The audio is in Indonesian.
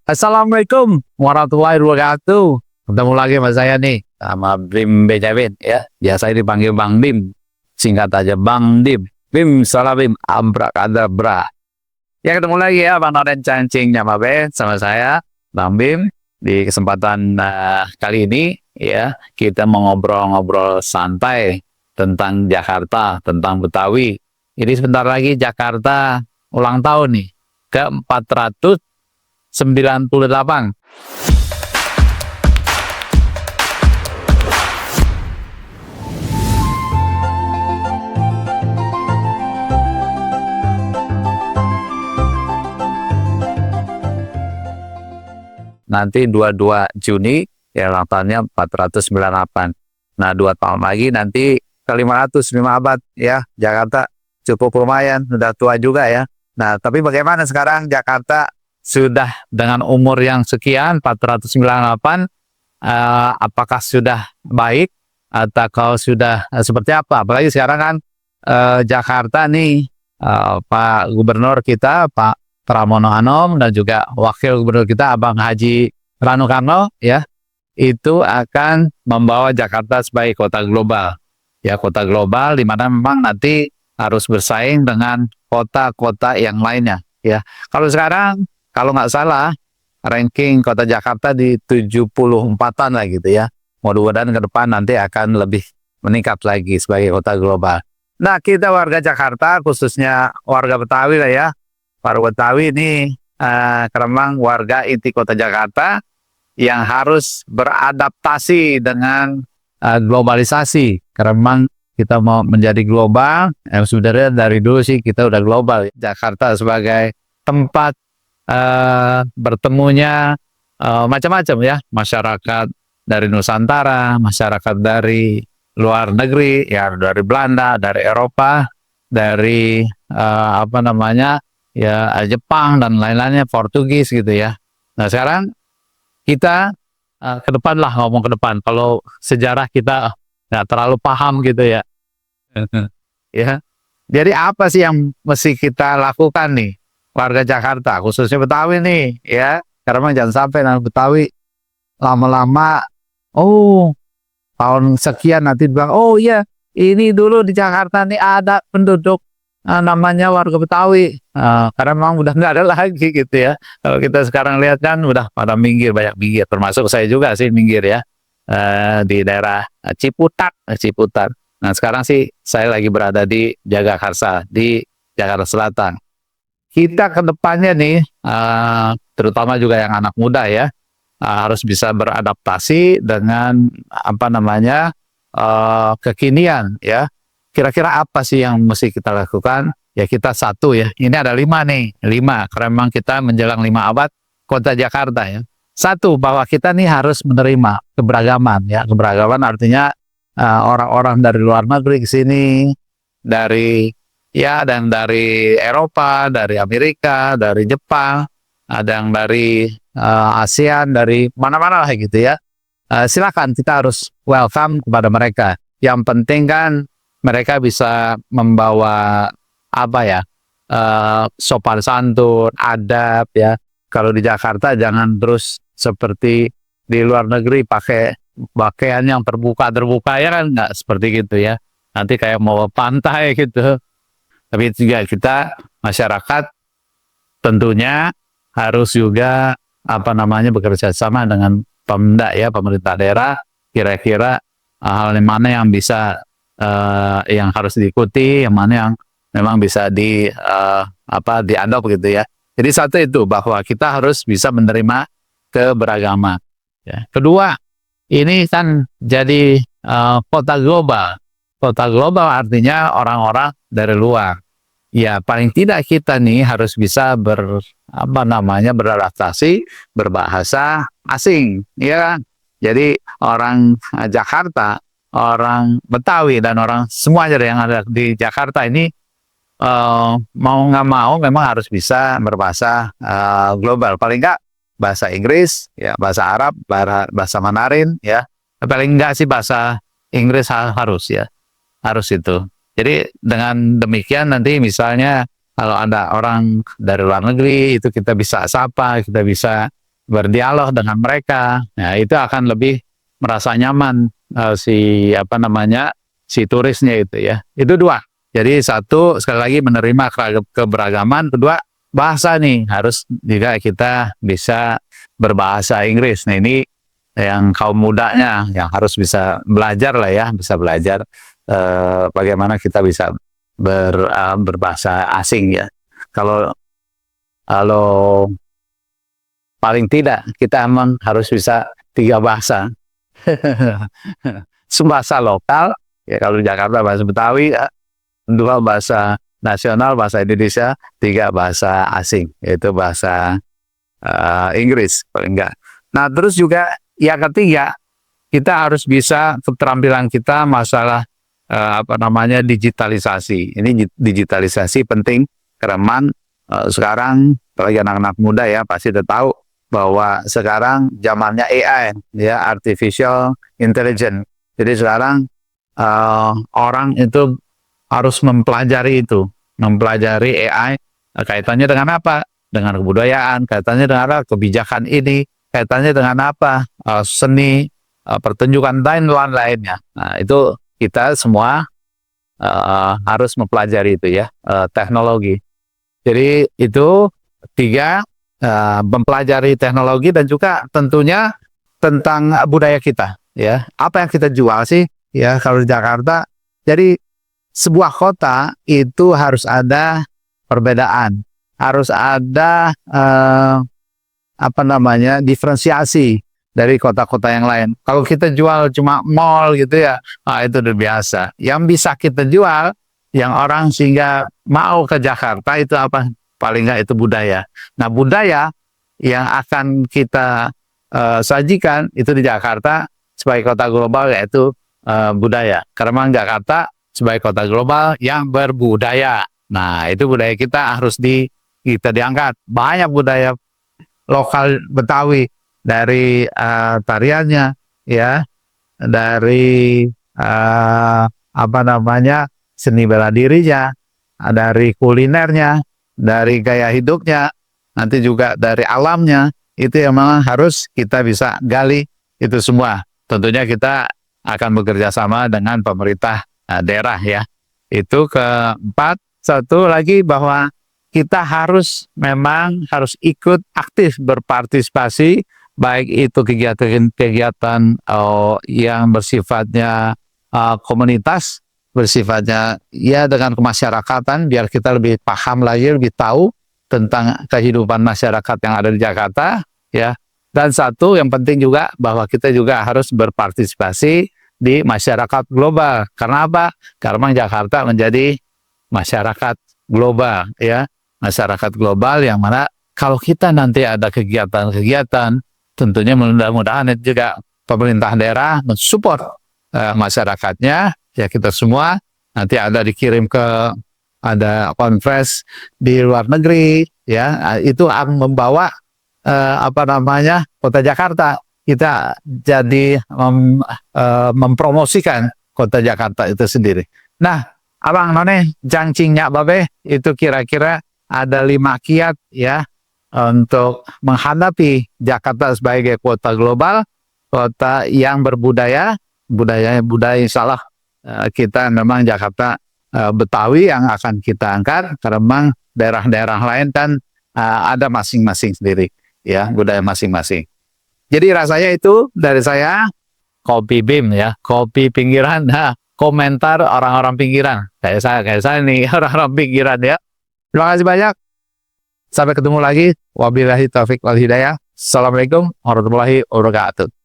Assalamualaikum warahmatullahi wabarakatuh. Ketemu lagi sama saya nih, sama Bim Benjamin ya. Biasa dipanggil Bang Bim. Singkat aja Bang Dim. Bim salam Bim, abrakadabra. Ya ketemu lagi ya Bang Noren Cancing Nyamabe sama saya Bang Bim. Di kesempatan kali ini ya kita mau ngobrol-ngobrol santai tentang Jakarta, tentang Betawi. Ini sebentar lagi Jakarta ulang tahun nih ke-498. Nanti 22 Juni ya ulang tahunnya 498. Nah 2 tahun lagi nanti ke 500, 5 abad ya Jakarta cukup lumayan, sudah tua juga ya. Nah tapi bagaimana sekarang Jakarta sudah dengan umur yang sekian 498, apakah sudah baik atau kalau sudah seperti apa? Apalagi sekarang kan Jakarta nih Pak Gubernur kita Pak Pramono Anung dan juga Wakil Gubernur kita Abang Haji Rano Karno ya itu akan membawa Jakarta sebagai kota global ya, kota global di mana memang nanti harus bersaing dengan kota-kota yang lainnya ya. Kalau sekarang kalau nggak salah ranking kota Jakarta di 74-an lah gitu ya. Mudah-mudahan ke depan nanti akan lebih meningkat lagi sebagai kota global. Nah kita warga Jakarta khususnya warga Betawi lah ya. Para Betawi ini memang warga inti kota Jakarta yang harus beradaptasi dengan globalisasi. Karena memang kita mau menjadi global, sebenarnya dari dulu sih kita udah global. Jakarta sebagai tempat bertemunya macam-macam ya, masyarakat dari Nusantara, masyarakat dari luar negeri, ya dari Belanda, dari Eropa, dari ya Jepang dan lain-lainnya, Portugis gitu ya. Nah sekarang kita ke depan lah, ngomong ke depan. Kalau sejarah kita nggak terlalu paham gitu ya. Ya. Jadi apa sih yang mesti kita lakukan nih warga Jakarta, khususnya Betawi nih ya. Karena memang jangan sampai nanti Betawi lama-lama, oh tahun sekian nanti bilang, oh iya ini dulu di Jakarta nih ada penduduk namanya warga Betawi, karena memang udah nggak ada lagi gitu ya. Kalau kita sekarang lihat kan udah pada minggir, banyak minggir, termasuk saya juga sih minggir ya, di daerah Ciputat. Nah sekarang sih saya lagi berada di Jagakarsa di Jakarta Selatan. Kita ke depannya nih, terutama juga yang anak muda ya, harus bisa beradaptasi dengan kekinian ya. Kira-kira apa sih yang mesti kita lakukan? Ya kita satu ya, ini ada 5 nih, 5, karena memang kita menjelang 5 abad kota Jakarta ya. Satu, bahwa kita nih harus menerima keberagaman ya. Keberagaman artinya orang-orang dari luar negeri ke sini, dari Eropa, dari Amerika, dari Jepang, ada yang dari ASEAN, dari mana-mana lah gitu ya. Silakan, kita harus welcome kepada mereka. Yang penting kan mereka bisa membawa sopan santun, adab ya. Kalau di Jakarta jangan terus seperti di luar negeri pakai pakaian yang terbuka ya kan, nggak seperti gitu ya. Nanti kayak mau pantai gitu. Tapi juga kita masyarakat tentunya harus juga bekerja sama dengan Pemda ya, pemerintah daerah. Kira-kira hal mana yang bisa yang harus diikuti, yang mana yang memang bisa diadop gitu ya. Jadi satu itu bahwa kita harus bisa menerima keberagaman. Ya. Kedua, ini kan jadi kota global. Kota global artinya orang-orang dari luar. Ya paling tidak kita nih harus bisa beradaptasi, berbahasa asing, ya kan? Jadi orang Jakarta, orang Betawi dan orang semuanya yang ada di Jakarta ini mau nggak mau memang harus bisa berbahasa global. Paling nggak bahasa Inggris, ya bahasa Arab, bahasa Mandarin, ya paling nggak sih bahasa Inggris harus ya, harus itu. Jadi dengan demikian nanti misalnya kalau ada orang dari luar negeri itu kita bisa sapa, kita bisa berdialog dengan mereka. Nah, itu akan lebih merasa nyaman si turisnya itu ya. Itu dua. Jadi satu, sekali lagi menerima keberagaman. Kedua, bahasa nih harus juga kita bisa berbahasa Inggris. Nah, ini yang kaum mudanya yang harus bisa belajar lah ya, bisa belajar bagaimana kita bisa berbahasa asing ya. Kalau paling tidak kita emang harus bisa 3 bahasa. Bahasa lokal ya, kalau di Jakarta bahasa Betawi, 2 bahasa nasional, bahasa Indonesia, 3 bahasa asing, yaitu bahasa Inggris paling enggak. Nah, terus juga yang ketiga, kita harus bisa keterampilan kita masalah digitalisasi. Ini digitalisasi penting karena sekarang apalagi anak-anak muda ya pasti udah tahu bahwa sekarang zamannya AI ya, artificial intelligence. Jadi sekarang orang itu harus mempelajari AI, kaitannya dengan apa? Dengan kebudayaan, kaitannya dengan apa? Kebijakan ini, kaitannya dengan apa? Seni, pertunjukan dan lain-lainnya. Nah, itu kita semua harus mempelajari itu ya, teknologi. Jadi itu 3, mempelajari teknologi dan juga tentunya tentang budaya kita ya. Apa yang kita jual sih ya kalau di Jakarta? Jadi sebuah kota itu harus ada perbedaan, harus ada diferensiasi dari kota-kota yang lain. Kalau kita jual cuma mall gitu ya, itu udah biasa. Yang bisa kita jual, yang orang sehingga mau ke Jakarta itu apa? Paling nggak itu budaya. Nah, budaya yang akan kita sajikan itu di Jakarta sebagai kota global, yaitu budaya. Karena Jakarta sebagai kota global yang berbudaya. Nah, itu budaya kita harus kita diangkat. Banyak budaya lokal Betawi, dari tariannya ya, dari seni bela dirinya, dari kulinernya, dari gaya hidupnya, nanti juga dari alamnya. Itu yang memang harus kita bisa gali itu semua. Tentunya kita akan bekerja sama dengan pemerintah daerah ya. Itu keempat. Satu lagi bahwa kita memang harus ikut aktif berpartisipasi, baik itu kegiatan-kegiatan yang bersifatnya komunitas, bersifatnya ya dengan kemasyarakatan, biar kita lebih paham lagi, lebih tahu tentang kehidupan masyarakat yang ada di Jakarta ya. Dan satu yang penting juga bahwa kita juga harus berpartisipasi di masyarakat global. Karena apa? Karena Jakarta menjadi masyarakat global ya, masyarakat global yang mana kalau kita nanti ada kegiatan-kegiatan, tentunya mudah-mudahan juga pemerintah daerah mensupport masyarakatnya ya, kita semua nanti ada dikirim ada conference di luar negeri ya, itu akan membawa kota Jakarta, kita jadi mempromosikan kota Jakarta itu sendiri. Nah, abang none jangcingnya babe itu kira-kira ada 5 kiat ya untuk menghadapi Jakarta sebagai kota global, kota yang berbudaya, budaya salah kita memang Jakarta Betawi yang akan kita angkat, karena memang daerah-daerah lain kan ada masing-masing sendiri ya, budaya masing-masing. Jadi rasanya itu dari saya, kopi BIM ya, kopi pinggiran. Nah, komentar orang-orang pinggiran kayak saya nih, orang-orang pinggiran ya. Terima kasih banyak, sampai ketemu lagi. Wabillahi taufiq wal hidayah. Assalamualaikum warahmatullahi wabarakatuh.